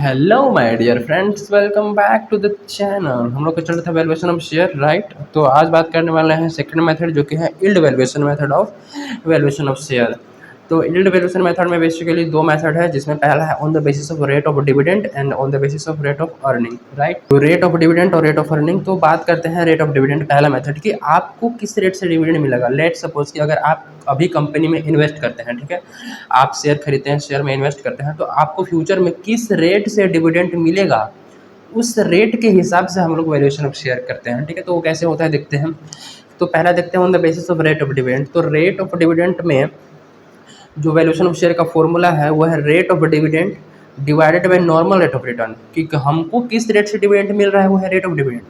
Hello my dear friends, welcome back to the channel. हम लोग का चल रहा था वैल्यूएशन ऑफ शेयर, राइट। तो आज बात करने वाले हैं सेकंड मेथड, जो कि है yield valuation method of valuation of share. तो यील्ड वैल्यूएशन मेथड में बेसिकली दो मेथड है, जिसमें पहला है on the basis of rate of dividend and on the basis of rate of earning, right. तो रेट ऑफ डिविडेंड और rate of earning, तो बात करते हैं रेट ऑफ डिविडेंड पहला मेथड कि आपको किस रेट से डिविडेंड मिलेगा। लेट सपोज कि अगर आप अभी कंपनी में इन्वेस्ट करते हैं, ठीक है, आप शेयर खरीदते हैं, शेयर में इन्वेस्ट करते हैं, तो आपको फ्यूचर में किस रेट से डिविडेंड मिलेगा, उस रेट के हिसाब से हम लोग वैल्यूएशन ऑफ शेयर करते हैं, ठीक है। तो वो कैसे होता है देखते हैं। तो पहला देखते हैं on the basis of rate of dividend. तो रेट ऑफ डिविडेंड में जो वैल्यूएशन ऑफ शेयर का फॉर्मूला है वो है rate of dividend divided by normal rate of return, कि हमको किस रेट से डिविडेंड मिल रहा है वो है रेट ऑफ डिविडेंड,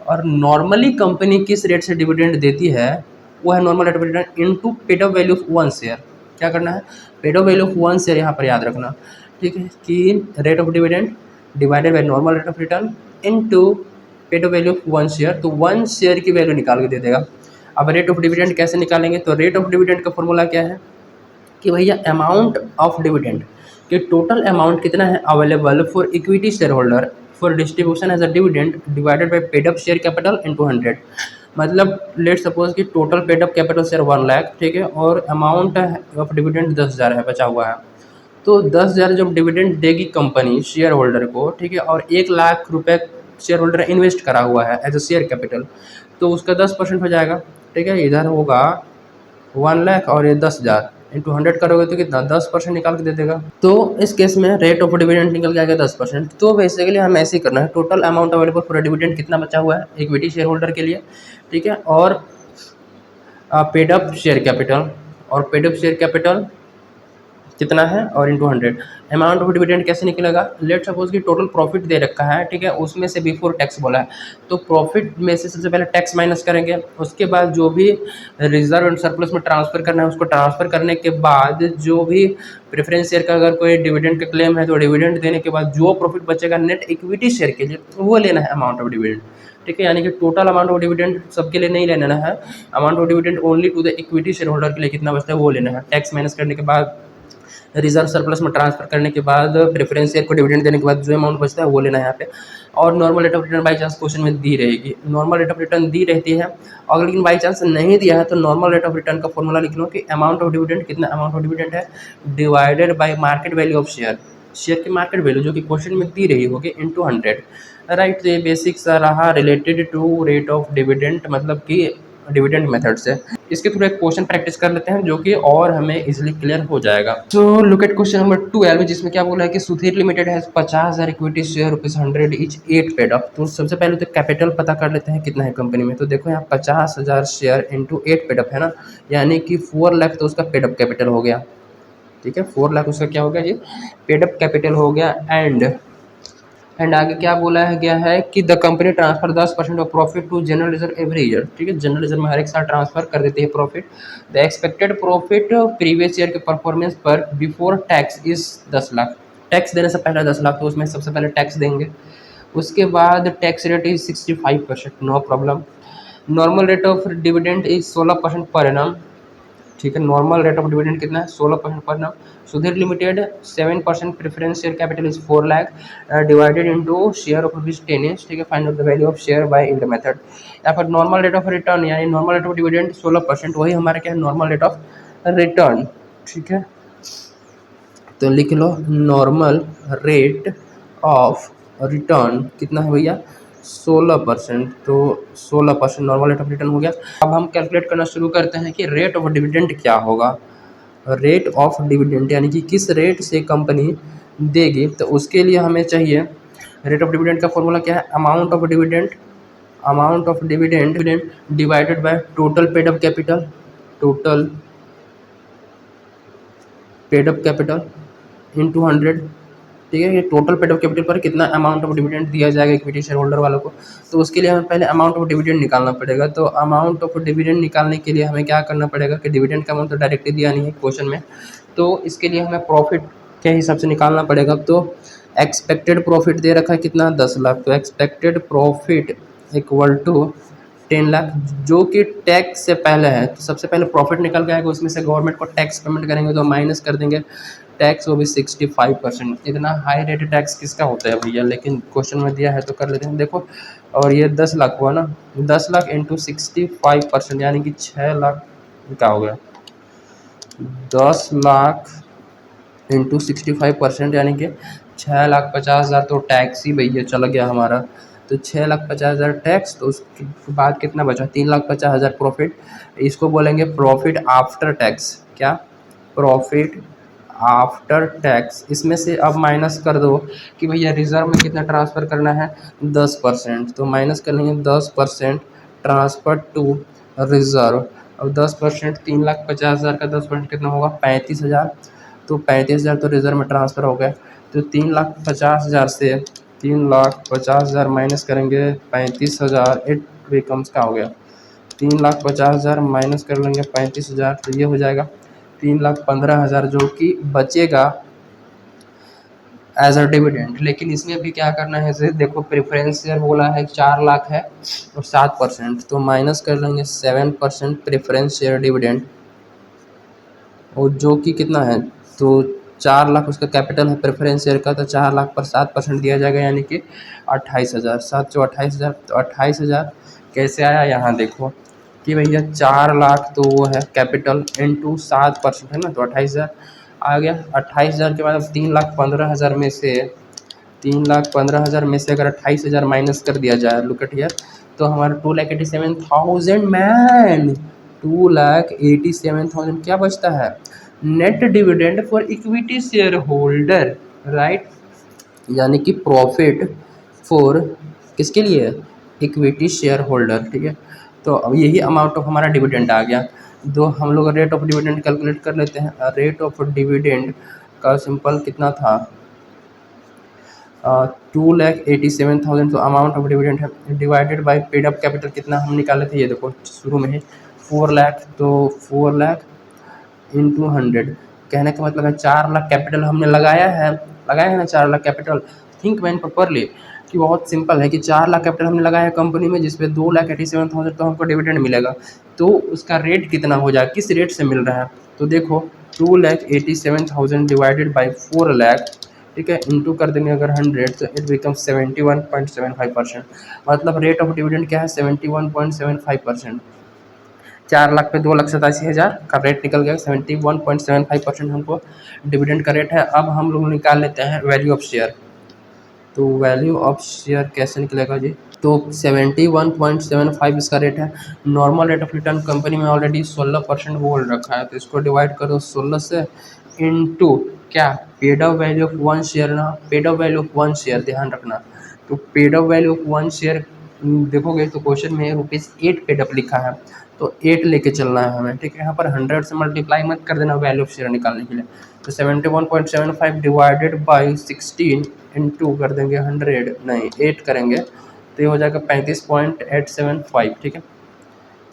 और नॉर्मली कंपनी किस रेट से डिविडेंड देती है वो है normal rate of return into paid of value of one share. क्या करना है, paid of value of one share यहाँ पर याद रखना, ठीक है, कि rate of dividend divided by normal rate of return into paid of value of one share. तो वन शेयर की वैल्यू निकाल के दे देगा। अब रेट ऑफ डिविडेंड कैसे निकालेंगे, तो रेट ऑफ डिविडेंड का फॉर्मूला क्या है कि भैया अमाउंट ऑफ डिविडेंड, कि टोटल अमाउंट कितना है available for equity share holder for distribution as a dividend divided by paid up share capital into 100। मतलब लेट सपोज कि total paid up capital share 1 lakh, ठीक है, और अमाउंट ऑफ डिविडेंड 10,000 है, बचा हुआ है। तो 10,000 जब डिविडेंड देगी कंपनी शेयर होल्डर को, ठीक है, और 1 लाख रुपए शेयर होल्डर इन्वेस्ट करा हुआ है एज अ शेयर कैपिटल, तो उसका 10% हो जाएगा, ठीक है। इधर होगा 1 लाख और ये 10,000 इंटू 100 करोगे तो कितना 10% निकाल के दे देगा। तो इस केस में रेट ऑफ डिविडेंड निकल के आ गया 10%। तो बेसिकली हम ऐसे ही करना है, total amount available for dividend कितना बचा हुआ है इक्विटी शेयर होल्डर के लिए, ठीक है, और पेड अप शेयर कैपिटल, और पेड अप शेयर कैपिटल कितना है और इंटू 100। अमाउंट ऑफ डिविडेंड कैसे निकलेगा, लेट सपोज कि टोटल प्रॉफिट दे रखा है, ठीक है, उसमें से बिफोर टैक्स बोला है, तो प्रॉफिट में से सबसे पहले टैक्स माइनस करेंगे, उसके बाद जो भी रिजर्व एंड सरप्लस में ट्रांसफर करना है उसको ट्रांसफर करने के बाद जो भी प्रेफरेंस शेयर का अगर कोई डिविडेंड का क्लेम है तो डिविडेंड देने के बाद जो प्रॉफिट बचेगा नेट इक्विटी शेयर के लिए वो लेना है अमाउंट ऑफ डिविडेंड, ठीक है। यानी कि टोटल अमाउंट ऑफ डिविडेंड सबके लिए नहीं लेना है, amount of dividend only to the equity share holder के लिए कितना बचता है वो लेना है। टैक्स माइनस करने के बाद रिजर्व सरप्लस में ट्रांसफर करने के बाद प्रेफरेंस शेयर को डिविडेंड देने के बाद जो अमाउंट बचता है वो लेना है यहाँ पे। और normal rate of written by chance question में दी रहेगी, normal rate of return the रहती है, और लेकिन बाई चांस नहीं दिया है तो नॉर्मल रेट ऑफ रिटर्न का फॉर्मूला लिख लो कि अमाउंट ऑफ डिविडेंड कितना अमाउंट ऑफ डिविडेंड है divided by market value of share, share की मार्केट वैल्यू जो कि क्वेश्चन में दी रही होगी इंटू 100, राइट। तो ये बेसिक सा रहा related to rate of dividend, मतलब कि डिविडेंड मेथड से। इसके थ्रू एक क्वेश्चन प्रैक्टिस कर लेते हैं जो कि और हमें इजीली क्लियर हो जाएगा। So look at question number 12, जिसमें क्या बोला है कि सुधीर लिमिटेड है 50,000 equity share ₹100 each 8 paid of. तो सबसे पहले तो कैपिटल पता कर लेते हैं कितना है कंपनी में। तो देखो यहाँ 50,000 शेयर इंटू 8 पेड ऑफ है ना, यानी कि 4 लाख तो उसका पेड अप कैपिटल हो गया, ठीक है, 4 लाख उसका क्या हो गया जी, पेड अप कैपिटल हो गया। एंड आगे क्या बोला है गया है कि the company transfer 10% of profit to general reserve every year, ठीक है, जनरल रिजर्व में हर एक साल ट्रांसफर कर देती है profit. The expected profit previous year के परफॉर्मेंस पर before tax is 10 lakh, tax देने से पहले 10 लाख, तो उसमें सबसे पहले टैक्स देंगे। उसके बाद tax rate is 65%, no problem. Normal rate of dividend is 16% per annum, ठीक है, नॉर्मल रेट ऑफ डिविडेंड कितना है 16% per annum. Sudhir limited 7% preference share capital is 4 lakh divided into share of rupees 10 is, ठीक है, find out the value of share by in the method. यहाँ पर normal rate of return यानी normal rate of dividend 16%, वही हमारा क्या है normal rate of return, ठीक है। तो लिख लो नॉर्मल रेट ऑफ रिटर्न कितना है भैया 16%, तो 16% नॉर्मल रेट ऑफ रिटर्न हो गया। अब हम कैलकुलेट करना शुरू करते हैं कि रेट ऑफ डिविडेंड क्या होगा। रेट ऑफ डिविडेंड यानी कि किस रेट से कंपनी देगी, तो उसके लिए हमें चाहिए रेट ऑफ डिविडेंड का फॉर्मूला क्या है, amount of dividend, amount of dividend divided by total paid up capital, total paid up capital into 100, ठीक है। ये टोटल पेड अप कैपिटल पर कितना अमाउंट ऑफ डिविडेंड दिया जाएगा इक्विटी शेयर होल्डर वालों को, तो उसके लिए हमें पहले अमाउंट ऑफ डिविडेंड निकालना पड़ेगा। तो अमाउंट ऑफ डिविडेंड निकालने के लिए हमें क्या करना पड़ेगा कि डिविडेंड का अमाउंट तो डायरेक्टली दिया नहीं है क्वेश्चन में, तो इसके लिए हमें प्रॉफिट के हिसाब से निकालना पड़ेगा। तो एक्सपेक्टेड प्रॉफिट दे रखा है कितना 10 लाख, तो expected profit equal to 10 lakh जो कि टैक्स से पहले है। तो सबसे पहले प्रॉफिट निकल के आएगा, उसमें से गवर्नमेंट को टैक्स पेमेंट करेंगे तो माइनस कर देंगे टैक्स वो भी 65%। इतना हाई रेट टैक्स किसका होता है भैया, लेकिन क्वेश्चन में दिया है तो कर लेते हैं। देखो, और ये 10 लाख हुआ ना, 10 लाख इंटू 65% यानी कि 6 लाख का हो गया। 10 लाख इंटू 65% यानी कि 6,50,000 तो टैक्स ही भैया चला गया हमारा। तो 6,50,000 टैक्स, तो उसके बाद कितना बचा, 3,50,000 प्रॉफिट। इसको बोलेंगे प्रॉफिट आफ्टर टैक्स। क्या, प्रॉफिट आफ्टर टैक्स। इसमें से अब माइनस कर दो कि भैया रिजर्व में कितना ट्रांसफ़र करना है, 10%। तो माइनस कर लेंगे 10% ट्रांसफ़र टू रिजर्व। अब 10%, 3,50,000 का 10% कितना होगा, 35,000। तो 35,000 तो रिजर्व में ट्रांसफ़र हो गया। तो 3,50,000 से 3,50,000 माइनस करेंगे 35,000, इट बिकम्स का हो गया 3,50,000 माइनस कर लेंगे 35,000, तो ये हो जाएगा 3,15,000 जो कि बचेगा एज अ डिविडेंड। लेकिन इसमें भी क्या करना है, जैसे देखो प्रेफरेंस शेयर बोला है 4 लाख है और 7%, तो माइनस कर लेंगे 7% प्रेफरेंस शेयर डिविडेंड, और जो कि कितना है, तो 4 लाख उसका कैपिटल है प्रेफरेंस शेयर का, तो 4 लाख पर 7% दिया जाएगा यानी कि 28,000। 7 जो 28,000, तो 28,000 कैसे आया, यहाँ देखो कि भैया 4 लाख तो वो है कैपिटल इंटू 7% है ना, तो 28,000 आ गया। 28,000 के बाद अब 3,15,000 में से 3,15,000 में से अगर 28,000 माइनस कर दिया जाए, लुक एट हियर, तो हमारा 2,87,000 मैन, 2,87,000 क्या बचता है, net dividend for equity share holder, right. यानी कि प्रॉफिट फॉर किसके लिए, इक्विटी शेयर होल्डर, ठीक है। तो अब यही अमाउंट ऑफ हमारा डिविडेंड आ गया। दो हम लोग रेट ऑफ डिविडेंड कैलकुलेट कर लेते हैं। रेट ऑफ डिविडेंड का सिंपल कितना था, 2,87,000, तो अमाउंट ऑफ डिविडेंड है divided by paid up capital कितना हम निकाले थे, ये देखो शुरू में ही 4 लाख, तो 4 लाख इंटू 100। कहने का मतलब है 4 लाख कैपिटल हमने लगाया है ना 4 lakh capital. Think man properly कि बहुत सिंपल है कि 4 लाख कैपिटल हमने लगाया है कंपनी में, जिसपे 2,87,000 तो हमको डिविडेंड मिलेगा। तो उसका रेट कितना हो जाएगा, किस रेट से मिल रहा है, तो देखो 2,87,000 डिवाइडेड बाई 4 लाख, ठीक है, इंटू कर देंगे अगर 100, तो इट बिकम 71.75%। मतलब रेट ऑफ डिविडेंड क्या है, 71.75%। 4 लाख पे 2,87,000 का रेट निकल गया, 71.75% हमको डिविडेंड का रेट है। अब हम लोग निकाल लेते हैं वैल्यू ऑफ शेयर। तो वैल्यू ऑफ शेयर कैसे निकलेगा जी, तो 71.75 इसका रेट है। Normal rate of return company में ऑलरेडी 16% बोल रखा है, तो इसको डिवाइड करो 16 से, इनटू क्या, paid up value of 1 share ना, paid up value of 1 share ध्यान रखना। तो paid up value of 1 share देखोगे तो क्वेश्चन में ₹8 पेड अप लिखा है, तो 8 लेके चलना है हमें, ठीक है। यहाँ पर 100 से मल्टीप्लाई मत कर देना वैल्यू ऑफ शेयर निकालने के लिए। तो 71.75 डिवाइडेड बाई 16 इंटू कर देंगे 100, नहीं 8 करेंगे, तो ये हो जाएगा 35.875, ठीक है।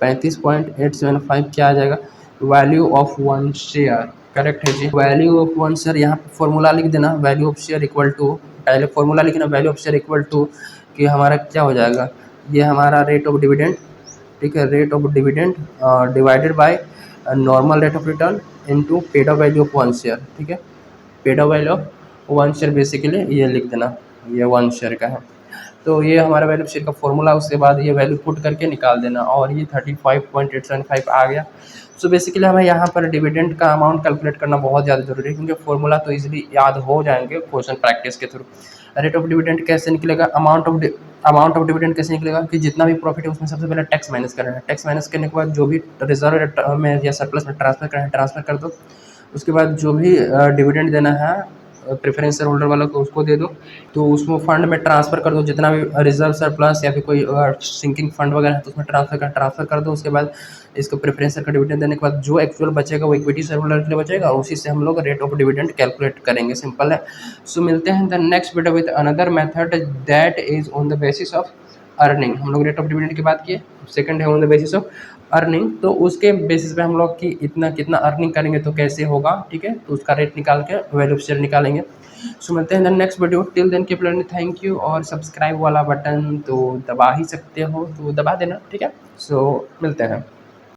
35.875 क्या आ जाएगा, वैल्यू ऑफ 1 शेयर, करेक्ट है जी। वैल्यू ऑफ 1 शेयर, यहाँ पे फॉर्मूला लिख देना, value of share equal to, पहले फॉर्मूला लिखना value of share equal to कि हमारा क्या हो जाएगा, ये हमारा रेट ऑफ डिविडेंड, ठीक है, rate of dividend divided by normal rate of return into paid up value of 1 share, ठीक है। Paid up value of 1 share basically ये लिख देना, ये 1 शेयर का है। तो ये हमारा वैल्यू ऑफ शेयर का फॉर्मूला, उसके बाद ये वैल्यू पुट करके निकाल देना, और ये 35.875 आ गया। सो बेसिकली हमें यहाँ पर डिविडेंड का अमाउंट कैलकुलेट करना बहुत ज़्यादा जरूरी है, क्योंकि फॉर्मूला तो इजीली याद हो जाएंगे क्वेश्चन प्रैक्टिस के थ्रू। रेट ऑफ डिविडेंड कैसे निकलेगा, अमाउंट ऑफ डिविडेंड कैसे निकलेगा कि जितना भी प्रॉफिट है उसमें सबसे पहले टैक्स माइनस करना है। टैक्स माइनस करने के बाद जो भी रिजर्व में या सरप्लस में ट्रांसफर करना है ट्रांसफर कर दो। उसके बाद जो भी डिविडेंड देना है प्रेफरेंस शेयर होल्डर वाला को उसको दे दो, तो उसमें फंड में ट्रांसफ़र कर दो, जितना भी रिजर्व सरप्लस या फिर कोई सिंकिंग फंड वगैरह है तो उसमें ट्रांसफ़र कर दो। उसके बाद इसको प्रेफरेंस शेयर का डिविडेंड देने के बाद जो एक्चुअल बचेगा वो इक्विटी शेयर होल्डर के लिए बचेगा, और उसी से हम लोग रेट ऑफ डिविडेंड कैलकुलेट करेंगे, सिंपल है। सो मिलते हैं the next video with another method that is on the basis of earning. हम लोग रेट ऑफ डिविडेंड की बात किए, सेकंड है on the basis of earning, तो उसके बेसिस पे हम लोग की इतना कितना अर्निंग करेंगे तो कैसे होगा, ठीक है, तो उसका रेट निकाल के वैल्यू ऑफ शेयर निकालेंगे। सो मिलते हैं next video, till then keep learning, thank you. और सब्सक्राइब वाला बटन तो दबा ही सकते हो, तो दबा देना, ठीक है। सो मिलते हैं।